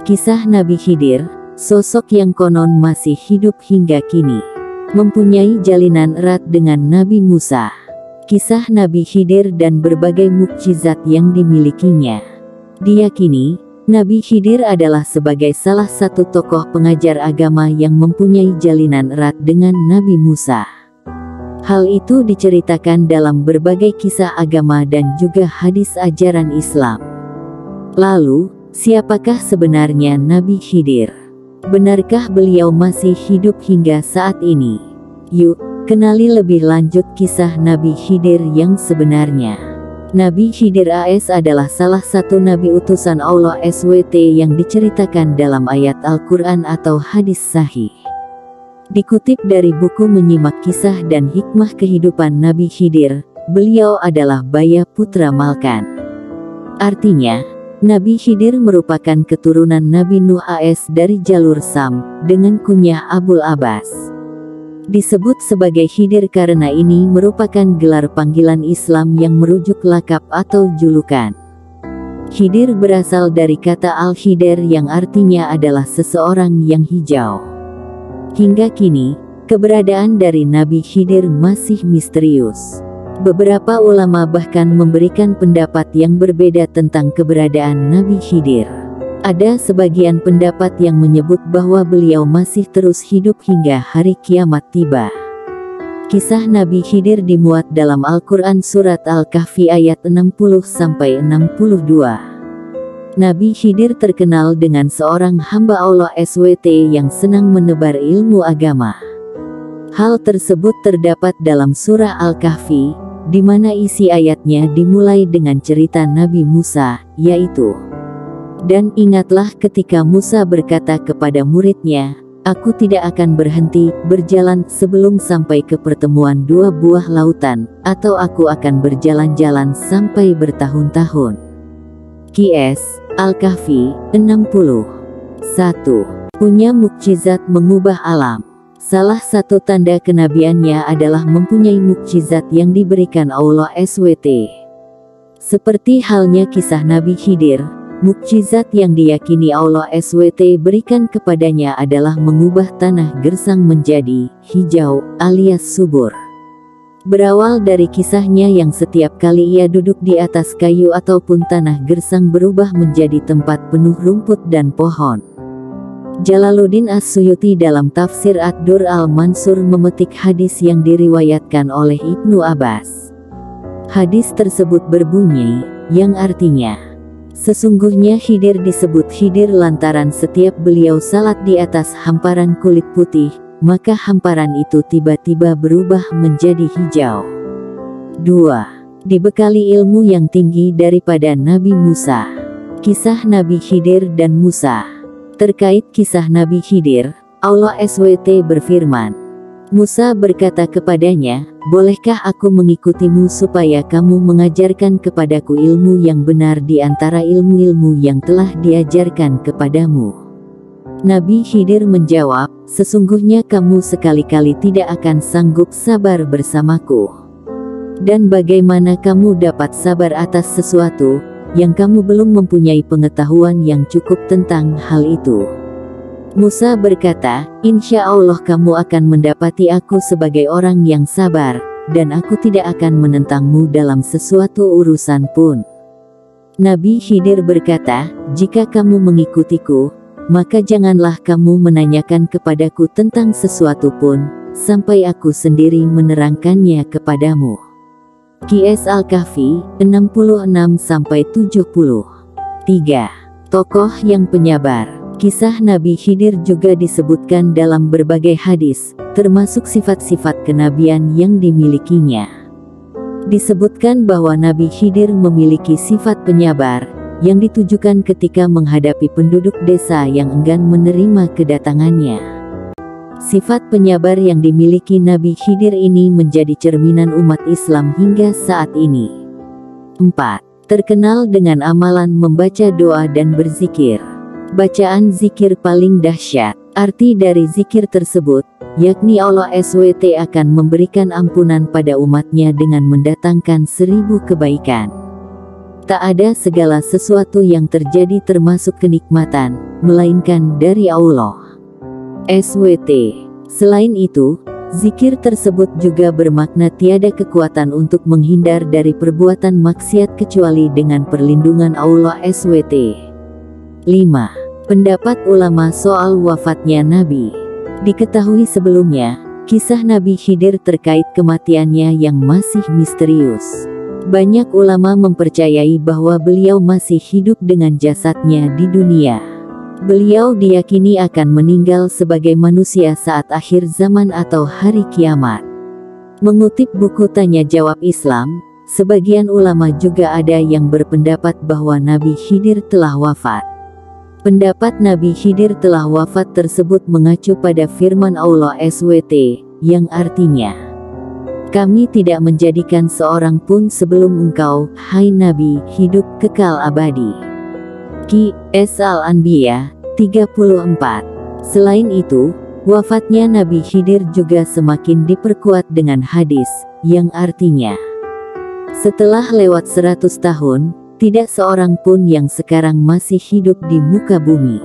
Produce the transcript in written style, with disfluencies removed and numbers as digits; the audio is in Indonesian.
Kisah Nabi Khidir, sosok yang konon masih hidup hingga kini, mempunyai jalinan erat dengan Nabi Musa. Kisah Nabi Khidir dan berbagai mukjizat yang dimilikinya. Diyakini, Nabi Khidir adalah sebagai salah satu tokoh pengajar agama yang mempunyai jalinan erat dengan Nabi Musa. Hal itu diceritakan dalam berbagai kisah agama dan juga hadis ajaran Islam. Lalu, siapakah sebenarnya Nabi Khidir? Benarkah beliau masih hidup hingga saat ini? Yuk, kenali lebih lanjut kisah Nabi Khidir yang sebenarnya. Nabi Khidir AS adalah salah satu nabi utusan Allah SWT yang diceritakan dalam ayat Al-Quran atau hadis sahih. Dikutip dari buku Menyimak Kisah dan Hikmah Kehidupan Nabi Khidir, beliau adalah Baya putra Malkan. Artinya, Nabi Khidir merupakan keturunan Nabi Nuh AS dari jalur Sam, dengan kunyah Abul Abbas. Disebut sebagai Khidir karena ini merupakan gelar panggilan Islam yang merujuk lakap atau julukan. Khidir berasal dari kata Al-Khidir yang artinya adalah seseorang yang hijau. Hingga kini, keberadaan dari Nabi Khidir masih misterius. Beberapa ulama bahkan memberikan pendapat yang berbeda tentang keberadaan Nabi Khidir. Ada sebagian pendapat yang menyebut bahwa beliau masih terus hidup hingga hari kiamat tiba. Kisah Nabi Khidir dimuat dalam Al-Quran Surat Al-Kahfi ayat 60-62. Nabi Khidir terkenal dengan seorang hamba Allah SWT yang senang menebar ilmu agama. Hal tersebut terdapat dalam surah Al-Kahfi, di mana isi ayatnya dimulai dengan cerita Nabi Musa, yaitu, "Dan ingatlah ketika Musa berkata kepada muridnya, Aku tidak akan berhenti berjalan sebelum sampai ke pertemuan dua buah lautan, atau aku akan berjalan-jalan sampai bertahun-tahun." Qs. Al-Kahfi 61. Punya mukjizat mengubah alam. Salah satu tanda kenabiannya adalah mempunyai mukjizat yang diberikan Allah SWT. Seperti halnya kisah Nabi Khidir, mukjizat yang diyakini Allah SWT berikan kepadanya adalah mengubah tanah gersang menjadi hijau alias subur. Berawal dari kisahnya yang setiap kali ia duduk di atas kayu ataupun tanah gersang berubah menjadi tempat penuh rumput dan pohon. Jalaluddin As-Suyuti dalam tafsir Ad-Dur Al-Mansur memetik hadis yang diriwayatkan oleh Ibnu Abbas. Hadis tersebut berbunyi, yang artinya, sesungguhnya Khidir disebut Khidir lantaran setiap beliau salat di atas hamparan kulit putih, maka hamparan itu tiba-tiba berubah menjadi hijau. 2. Dibekali ilmu yang tinggi daripada Nabi Musa. Kisah Nabi Khidir dan Musa. Terkait kisah Nabi Khidir, Allah SWT berfirman, Musa berkata kepadanya, "Bolehkah aku mengikutimu supaya kamu mengajarkan kepadaku ilmu yang benar di antara ilmu-ilmu yang telah diajarkan kepadamu?" Nabi Khidir menjawab, "Sesungguhnya kamu sekali-kali tidak akan sanggup sabar bersamaku. Dan bagaimana kamu dapat sabar atas sesuatu yang kamu belum mempunyai pengetahuan yang cukup tentang hal itu?" Musa berkata, "Insya Allah kamu akan mendapati aku sebagai orang yang sabar, dan aku tidak akan menentangmu dalam sesuatu urusan pun." Nabi Khidir berkata, "Jika kamu mengikutiku, maka janganlah kamu menanyakan kepadaku tentang sesuatu pun, sampai aku sendiri menerangkannya kepadamu." Qs Al-Kahfi 66-70. 3. Tokoh yang penyabar. Kisah Nabi Khidir juga disebutkan dalam berbagai hadis, termasuk sifat-sifat kenabian yang dimilikinya. Disebutkan bahwa Nabi Khidir memiliki sifat penyabar, yang ditujukan ketika menghadapi penduduk desa yang enggan menerima kedatangannya. Sifat penyabar yang dimiliki Nabi Khidir ini menjadi cerminan umat Islam hingga saat ini. 4. Terkenal dengan amalan membaca doa dan berzikir. Bacaan zikir paling dahsyat. Arti dari zikir tersebut, yakni Allah SWT akan memberikan ampunan pada umatnya dengan mendatangkan 1000 kebaikan. Tak ada segala sesuatu yang terjadi termasuk kenikmatan, melainkan dari Allah SWT. Selain itu, zikir tersebut juga bermakna tiada kekuatan untuk menghindar dari perbuatan maksiat kecuali dengan perlindungan Allah SWT. 5. Pendapat ulama soal wafatnya Nabi. Diketahui sebelumnya, kisah Nabi Khidir terkait kematiannya yang masih misterius. Banyak ulama mempercayai bahwa beliau masih hidup dengan jasadnya di dunia. Beliau diyakini akan meninggal sebagai manusia saat akhir zaman atau hari kiamat. Mengutip buku Tanya Jawab Islam, sebagian ulama juga ada yang berpendapat bahwa Nabi Khidir telah wafat. Pendapat Nabi Khidir telah wafat tersebut mengacu pada firman Allah SWT, yang artinya, "Kami tidak menjadikan seorang pun sebelum engkau, hai Nabi, hidup kekal abadi." Qs Al-Anbiya 34. Selain itu, wafatnya Nabi Khidir juga semakin diperkuat dengan hadis, yang artinya, setelah lewat 100 tahun, tidak seorang pun yang sekarang masih hidup di muka bumi.